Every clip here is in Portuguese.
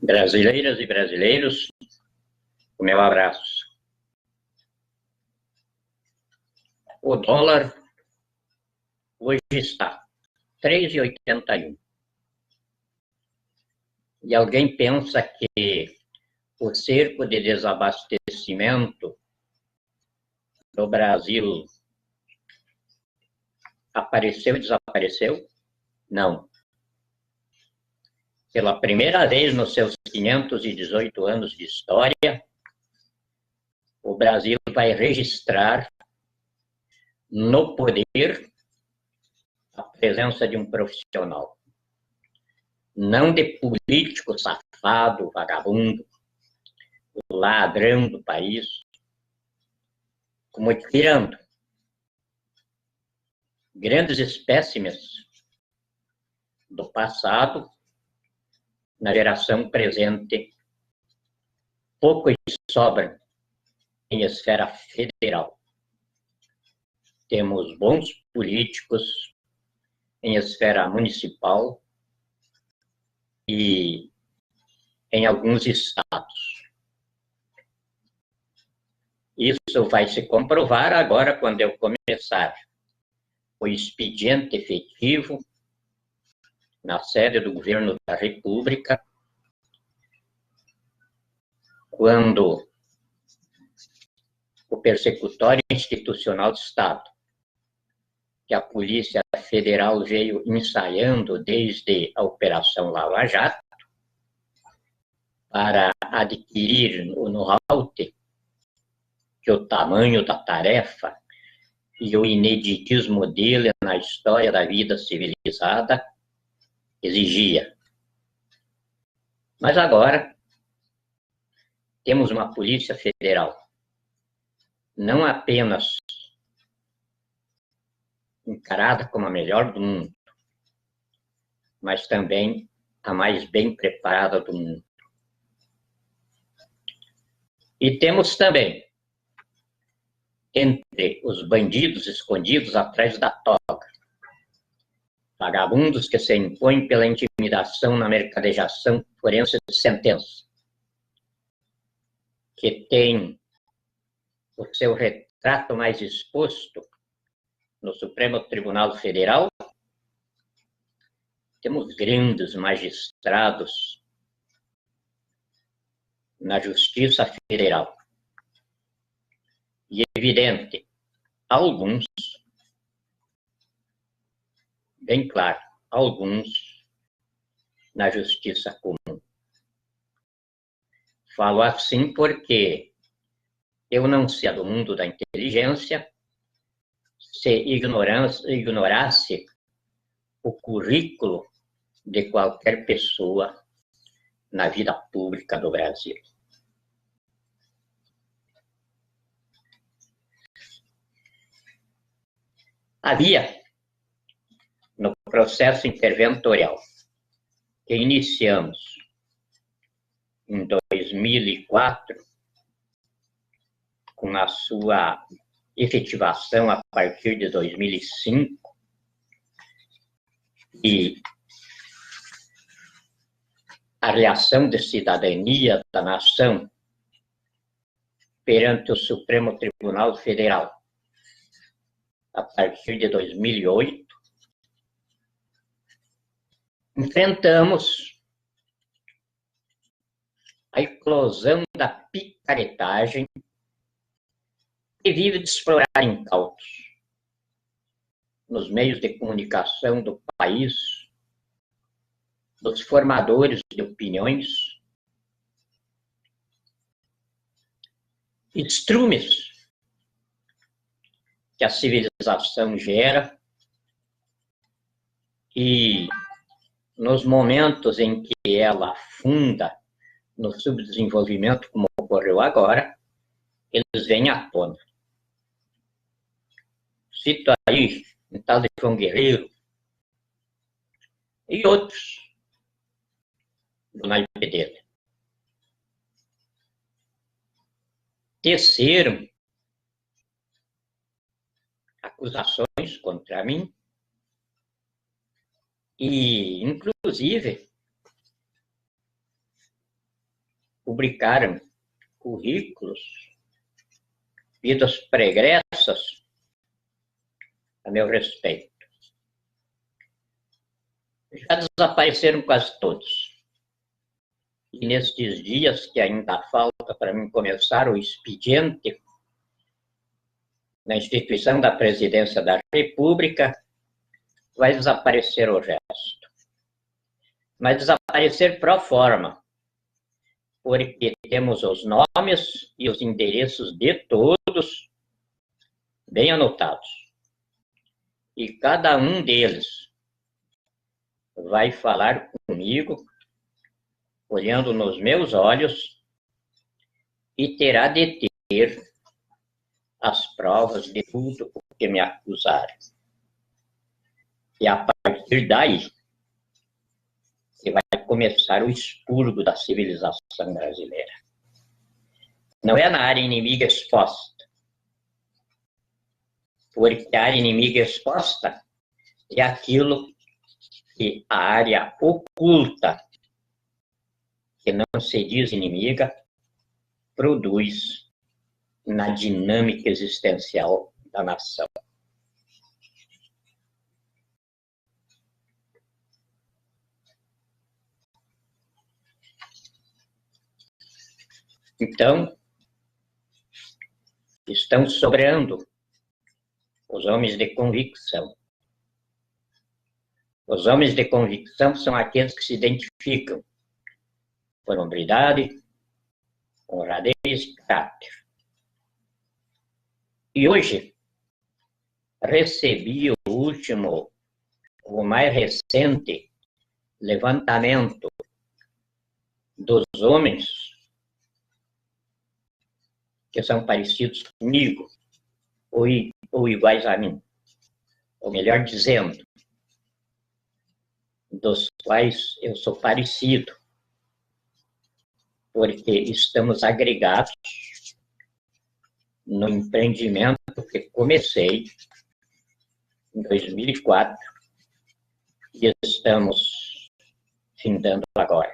Brasileiras e brasileiros, o meu abraço. O dólar hoje está 3,81. E alguém pensa que o cerco de desabastecimento do Brasil apareceu e desapareceu? Não. Pela primeira vez nos seus 518 anos de história, o Brasil vai registrar no poder a presença de um profissional. Não de político safado, vagabundo, ladrão do país, como tirando grandes espécimes do passado na geração presente, poucos sobram em esfera federal. Temos bons políticos em esfera municipal e em alguns estados. Isso vai se comprovar agora quando eu começar o expediente efetivo na sede do governo da República, quando o persecutório institucional do Estado, que a Polícia Federal veio ensaiando desde a Operação Lava Jato, para adquirir no know-how que o tamanho da tarefa e o ineditismo dele na história da vida civilizada exigia. Mas agora temos uma Polícia Federal não apenas encarada como a melhor do mundo, mas também a mais bem preparada do mundo. E temos também, entre os bandidos escondidos atrás da toga, vagabundos que se impõem pela intimidação na mercadejação forense de sentença, que tem o seu retrato mais exposto no Supremo Tribunal Federal, temos grandes magistrados na Justiça Federal. E é evidente, alguns, bem claro, alguns na Justiça Comum. Falo assim porque eu não sei do mundo da inteligência se ignorasse o currículo de qualquer pessoa na vida pública do Brasil. Havia, no processo interventorial que iniciamos em 2004, com a sua efetivação a partir de 2005, e a reação de cidadania da nação perante o Supremo Tribunal Federal, a partir de 2008, enfrentamos a eclosão da picaretagem que vive de explorar incautos nos meios de comunicação do país, dos formadores de opiniões, estrumes que a civilização gera e, nos momentos em que ela afunda no subdesenvolvimento, como ocorreu agora, eles vêm à tona. Cito aí um tal de João Guerreiro e outros do naipe dele. Teceram acusações contra mim e, inclusive, publicaram currículos, vidas pregressas a meu respeito. Já desapareceram quase todos. E nestes dias que ainda falta para mim começar o expediente na instituição da Presidência da República, vai desaparecer o resto. Vai desaparecer pro forma, porque temos os nomes e os endereços de todos bem anotados. E cada um deles vai falar comigo, olhando nos meus olhos, e terá de ter as provas de tudo o que me acusaram. E a partir daí, que vai começar o expurgo da civilização brasileira. Não é na área inimiga exposta, porque a área inimiga exposta é aquilo que a área oculta, que não se diz inimiga, produz na dinâmica existencial da nação. Então, estão sobrando os homens de convicção. Os homens de convicção são aqueles que se identificam por hombridade, honradez e caráter. E hoje, recebi o mais recente levantamento dos homens que são parecidos comigo, ou iguais a mim, ou melhor dizendo, dos quais eu sou parecido, porque estamos agregados no empreendimento que comecei em 2004 e estamos findando agora.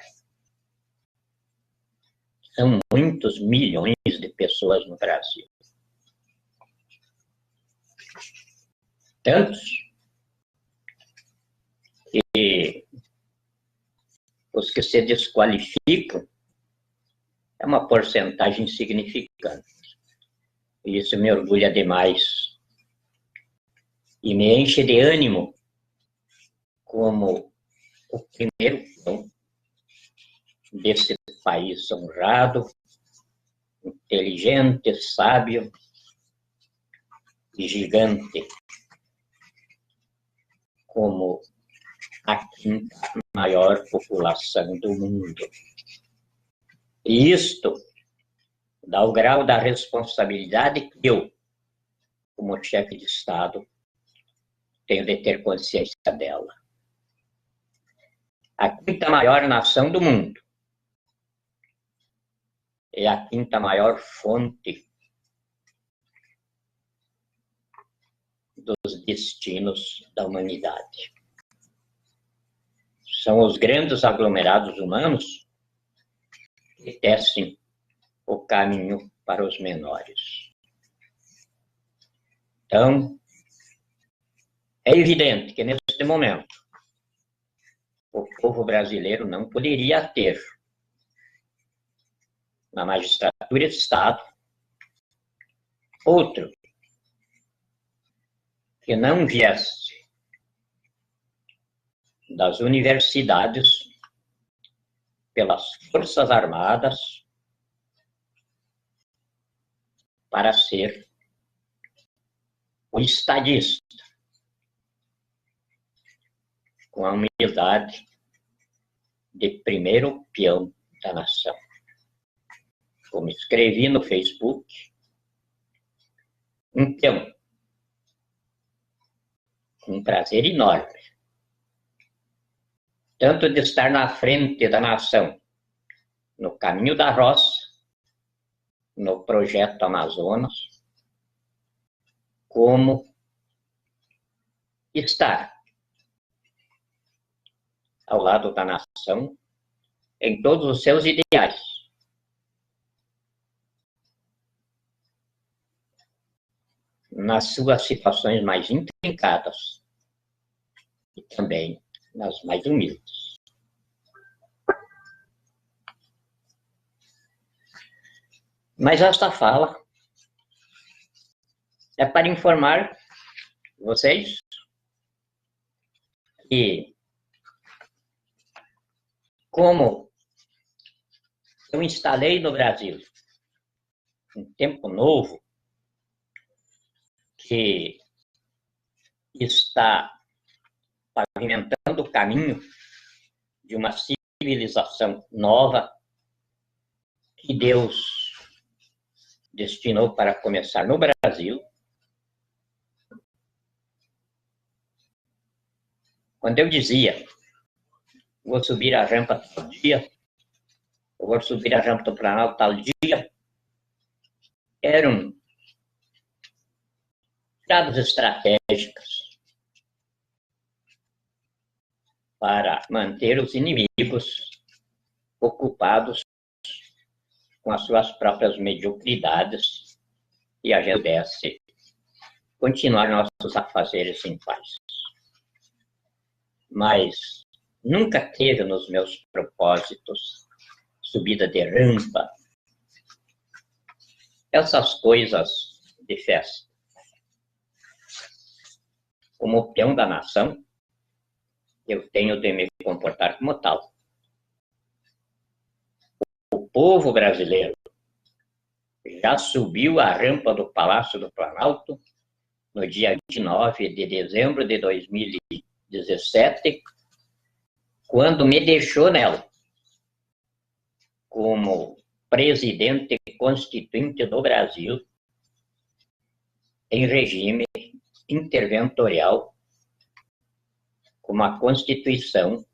São muitos milhões de pessoas no Brasil. Tantos que os que se desqualificam é uma porcentagem insignificante. E isso me orgulha demais e me enche de ânimo como o primeiro pão desse país honrado, inteligente, sábio e gigante, como a quinta maior população do mundo. E isto dá o grau da responsabilidade que eu, como chefe de Estado, tenho de ter consciência dela. A quinta maior nação do mundo é a quinta maior fonte dos destinos da humanidade. São os grandes aglomerados humanos que tecem o caminho para os menores. Então, é evidente que neste momento o povo brasileiro não poderia ter na magistratura de Estado outro que não viesse das universidades, pelas Forças Armadas, para ser o estadista, com a humildade de primeiro peão da nação. Como escrevi no Facebook, um peão, com um prazer enorme, tanto de estar na frente da nação, no caminho da roça, no projeto Amazonas, como estar ao lado da nação em todos os seus ideais, nas suas situações mais intrincadas e também nas mais humildes. Mas esta fala é para informar vocês que, como eu instalei no Brasil um tempo novo que está pavimentando o caminho de uma civilização nova que Deus destinou para começar no Brasil. Quando eu dizia, vou subir a rampa tal dia, eu vou subir a rampa do Planalto tal dia, eram tiradas estratégicas para manter os inimigos ocupados com as suas próprias mediocridades e a gente pudesse continuar nossos afazeres em paz. Mas nunca teve nos meus propósitos subida de rampa, essas coisas de festa. Como peão da nação, eu tenho de me comportar como tal. O povo brasileiro já subiu a rampa do Palácio do Planalto no dia 29 de dezembro de 2017, quando me deixou nela como presidente constituinte do Brasil em regime interventorial, com uma Constituição,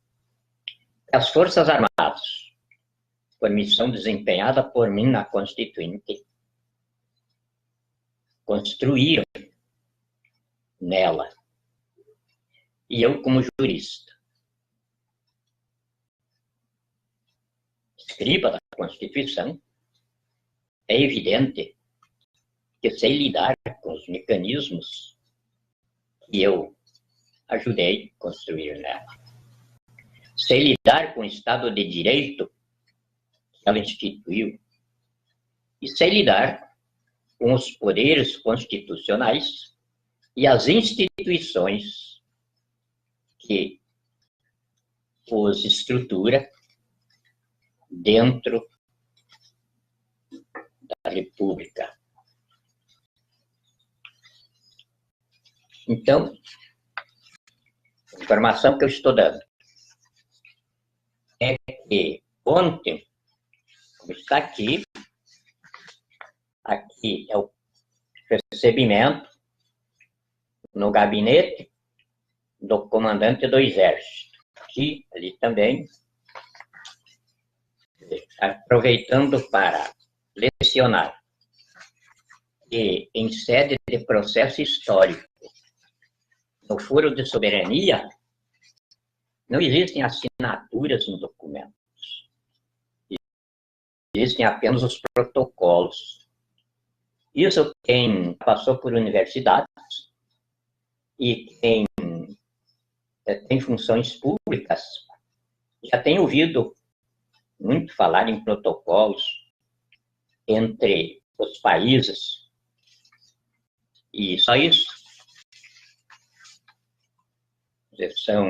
as Forças Armadas, por missão desempenhada por mim na Constituinte, construíram nela. E eu, como jurista, escriba da Constituição, é evidente que sei lidar com os mecanismos que eu ajudei a construir nela. Sei lidar com o Estado de Direito que ela instituiu e sei lidar com os poderes constitucionais e as instituições que os estrutura dentro da República. Então, a informação que eu estou dando é que ontem, como está aqui é o recebimento no gabinete do comandante do Exército. Aqui, ali também, aproveitando para lecionar que, em sede de processo histórico, no foro de soberania, não existem assinaturas em documentos. Existem apenas os protocolos. Isso quem passou por universidades e quem tem funções públicas já tem ouvido muito falar em protocolos entre os países. E só isso. São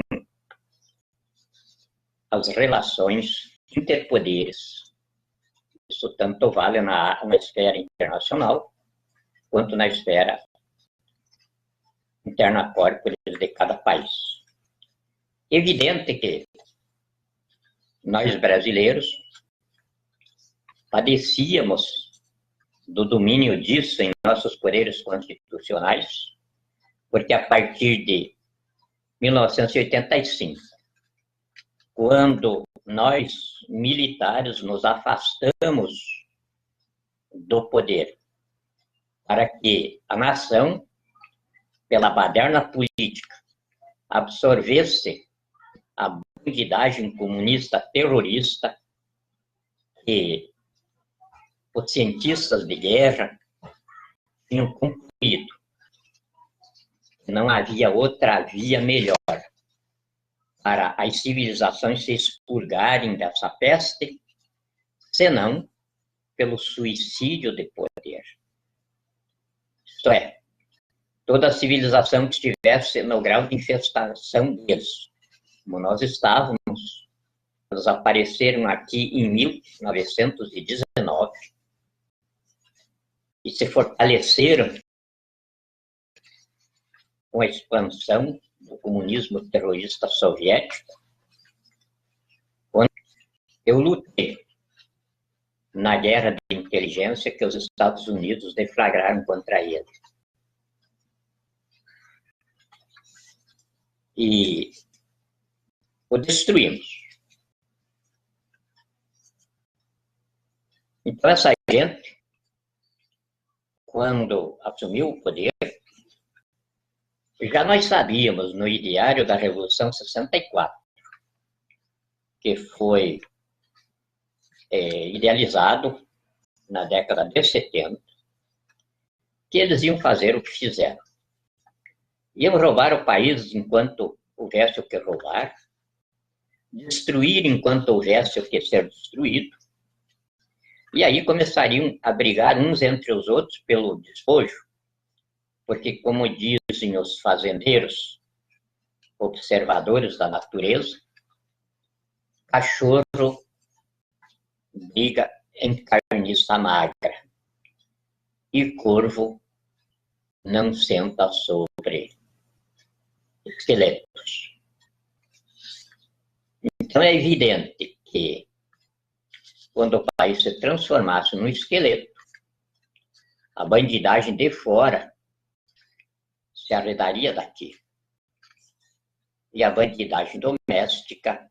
as relações interpoderes. Isso tanto vale na esfera internacional, quanto na esfera interna corporis de cada país. Evidente que nós brasileiros padecíamos do domínio disso em nossos poderes constitucionais, porque a partir de 1985, quando nós, militares, nos afastamos do poder, para que a nação, pela baderna política, absorvesse a bandidagem comunista terrorista que os cientistas de guerra tinham concluído não havia outra via melhor para as civilizações se expurgarem dessa peste, senão pelo suicídio de poder. Isto é, toda civilização que estivesse no grau de infestação deles, como nós estávamos, eles apareceram aqui em 1919 e se fortaleceram com a expansão do comunismo terrorista soviético. Quando eu lutei na guerra de inteligência que os Estados Unidos deflagraram contra ele. E o destruímos. Então, essa gente, quando assumiu o poder, já nós sabíamos no ideário da Revolução 64, que foi idealizado na década de 70, que eles iam fazer o que fizeram. Iam roubar o país enquanto houvesse o que roubar, destruir enquanto houvesse o que ser destruído, e aí começariam a brigar uns entre os outros pelo despojo, porque, como dizem os fazendeiros, observadores da natureza, cachorro briga em carniça magra e corvo não senta sobre esqueletos. Então é evidente que quando o país se transformasse num esqueleto, a bandidagem de fora se arredaria daqui. E a bandidagem doméstica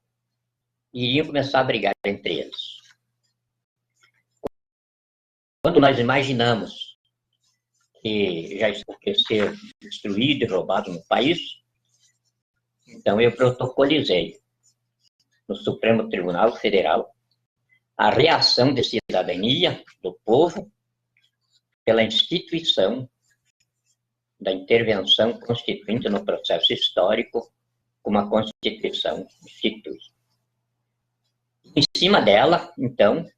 iria começar a brigar entre eles. Quando nós imaginamos que já está ser destruído e roubado no país, então eu protocolizei no Supremo Tribunal Federal a reação de cidadania do povo pela instituição da intervenção constituinte no processo histórico, como a Constituição institui. Em cima dela, então,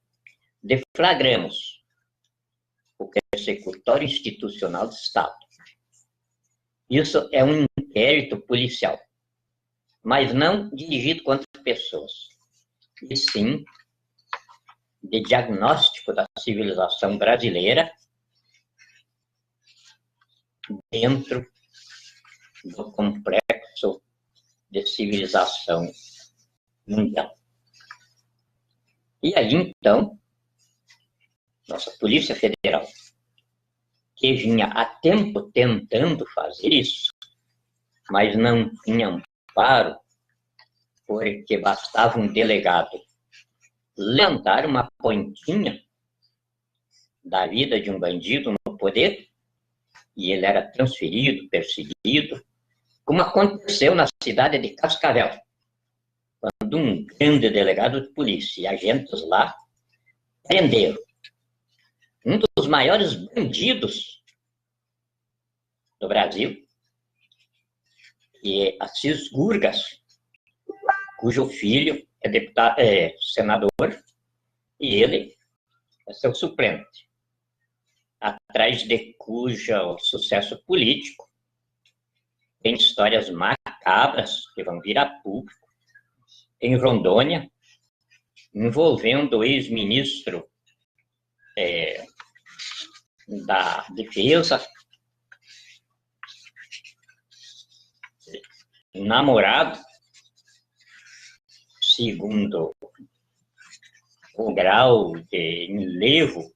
deflagramos o persecutório institucional do Estado. Isso é um inquérito policial, mas não dirigido contra pessoas, e sim de diagnóstico da civilização brasileira dentro do complexo de civilização mundial. E aí, então, nossa Polícia Federal, que vinha há tempo tentando fazer isso, mas não tinha amparo, porque bastava um delegado levantar uma pontinha da vida de um bandido no poder, e ele era transferido, perseguido, como aconteceu na cidade de Cascavel, quando um grande delegado de polícia e agentes lá prenderam um dos maiores bandidos do Brasil, que é Assis Gurgas, cujo filho é senador, e ele é seu suplente, atrás de cujo sucesso político tem histórias macabras que vão vir a público em Rondônia, envolvendo o ex-ministro da Defesa, namorado, segundo o grau de enlevo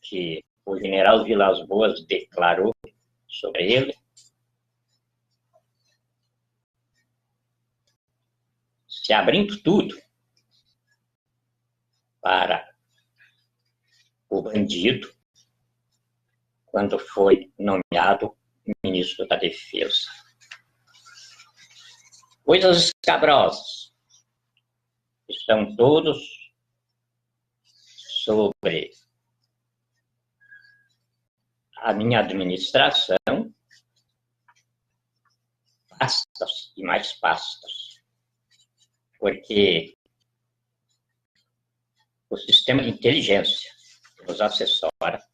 que o general Vilas Boas declarou sobre ele, se abrindo tudo para o bandido quando foi nomeado ministro da Defesa. Coisas escabrosas estão todos sobre a minha administração pastas e mais pastas, porque o sistema de inteligência que nos assessora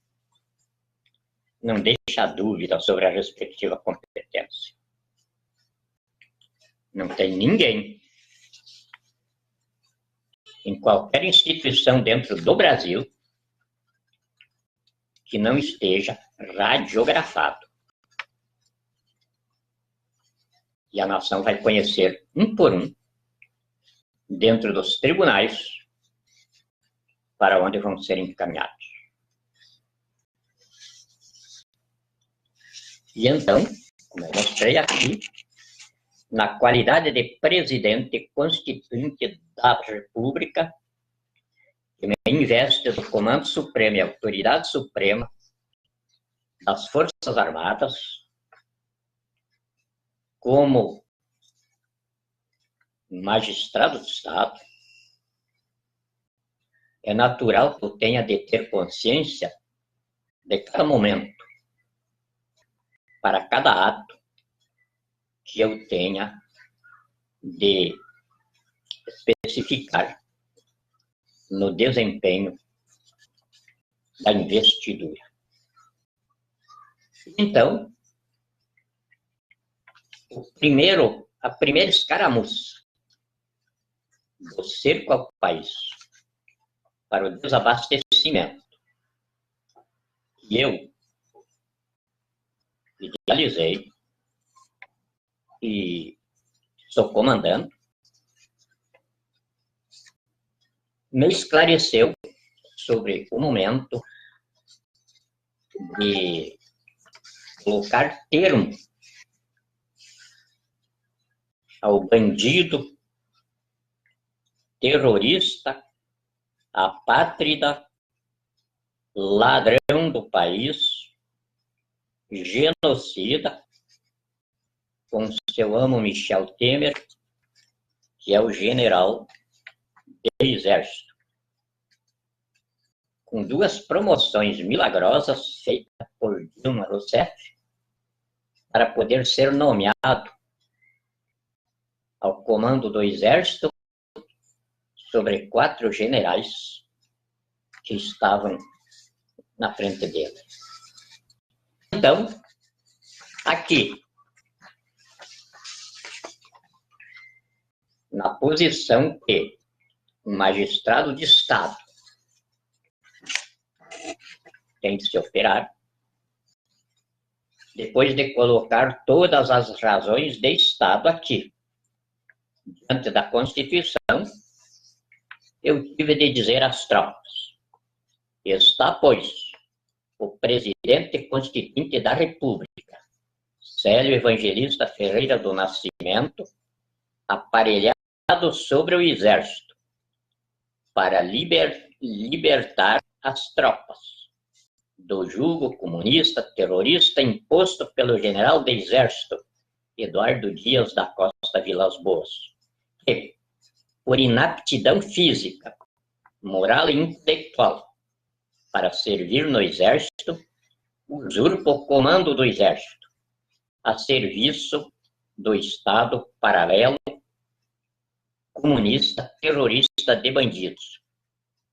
não deixa dúvida sobre a respectiva competência. Não tem ninguém em qualquer instituição dentro do Brasil que não esteja radiografado. E a nação vai conhecer um por um, dentro dos tribunais, para onde vão ser encaminhados. E então, como eu mostrei aqui, na qualidade de presidente constituinte da República, que me investe do Comando Supremo e Autoridade Suprema das Forças Armadas, como magistrado do Estado, é natural que eu tenha de ter consciência de cada momento, para cada ato que eu tenha de especificar no desempenho da investidura. Então, a primeira escaramuça do cerco ao país para o desabastecimento que eu idealizei e estou comandando, me esclareceu sobre o momento de colocar termo ao bandido, terrorista, apátrida, ladrão do país, genocida, com seu amo Michel Temer, que é o general do Exército, com 2 promoções milagrosas feitas por Dilma Rousseff, para poder ser nomeado ao comando do Exército sobre 4 generais que estavam na frente dele. Então, aqui, na posição que um magistrado de Estado tem de se operar, depois de colocar todas as razões de Estado aqui, diante da Constituição, eu tive de dizer às tropas: está, pois, o presidente constituinte da República, Célio Evangelista Ferreira do Nascimento, aparelhado sobre o Exército, para libertar as tropas do jugo comunista terrorista imposto pelo general do Exército, Eduardo Dias da Costa Vilas Boas, que, por inaptidão física, moral e intelectual para servir no Exército, usurpa o comando do Exército a serviço do Estado paralelo, comunista, terrorista de bandidos,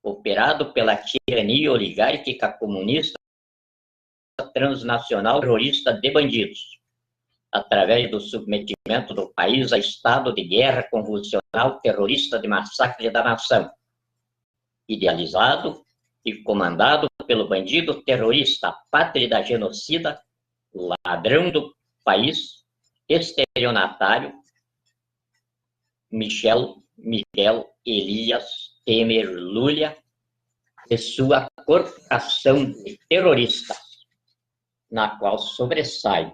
operado pela tirania oligárquica comunista transnacional terrorista de bandidos, através do submetimento do país a estado de guerra convulsional terrorista de massacre da nação, idealizado e comandado pelo bandido terrorista, apátrida genocida, ladrão do país, estelionatário, Miguel Elias Temer Lulia, e sua corporação de terroristas, na qual sobressai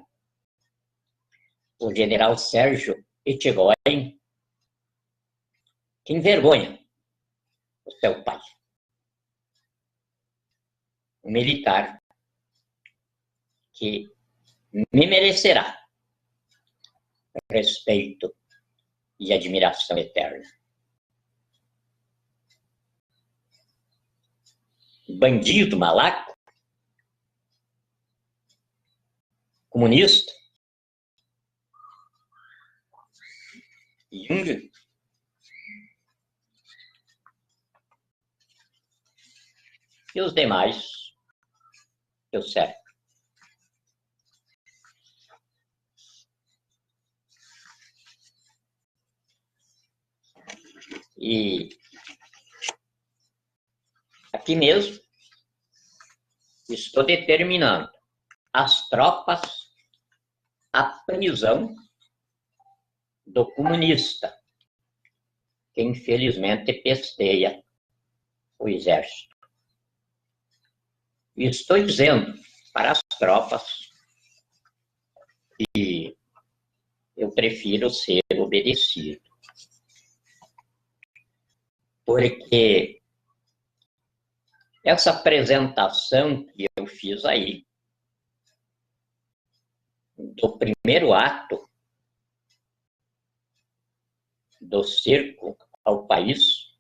o general Sérgio Etchegoyen, que envergonha o seu pai. Um militar que me merecerá respeito e admiração eterna. Bandido, malaco, comunista, Jung, e os demais que eu cerco. E aqui mesmo estou determinando as tropas à prisão do comunista, que infelizmente pesteia o exército. E estou dizendo para as tropas que eu prefiro ser obedecido. Porque essa apresentação que eu fiz aí, do primeiro ato do cerco ao país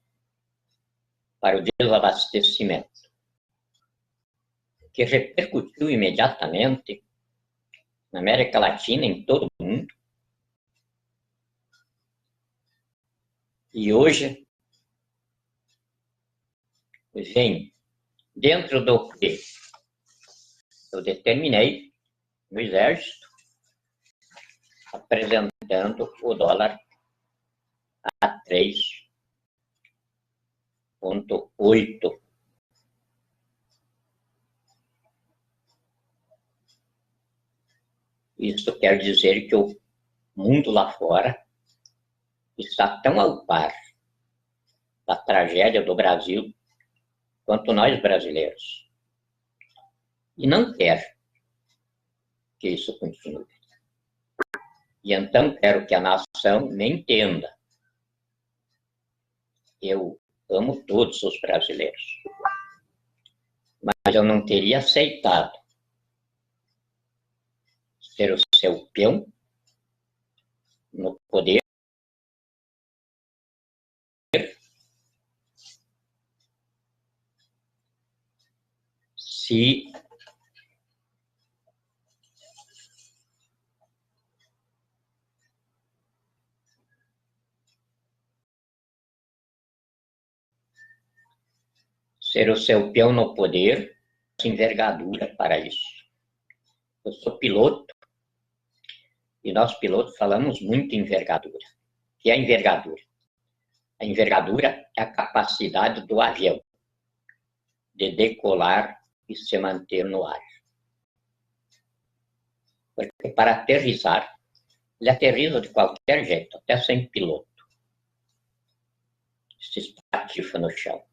para o desabastecimento, que repercutiu imediatamente na América Latina, em todo o mundo, e hoje vem dentro do que eu determinei no Exército, apresentando o dólar a 3,8. Isso quer dizer que o mundo lá fora está tão ao par da tragédia do Brasil quanto nós brasileiros. E não quer que isso continue. E então quero que a nação me entenda. Eu amo todos os brasileiros. Mas eu não teria aceitado ser o seu peão no poder se ser o seu peão no poder, envergadura para isso. Eu sou piloto e nós pilotos falamos muito em envergadura. O que é envergadura? A envergadura é a capacidade do avião de decolar e se manter no ar. Porque para aterrissar, ele aterriza de qualquer jeito, até sem piloto. Se espatifa no chão.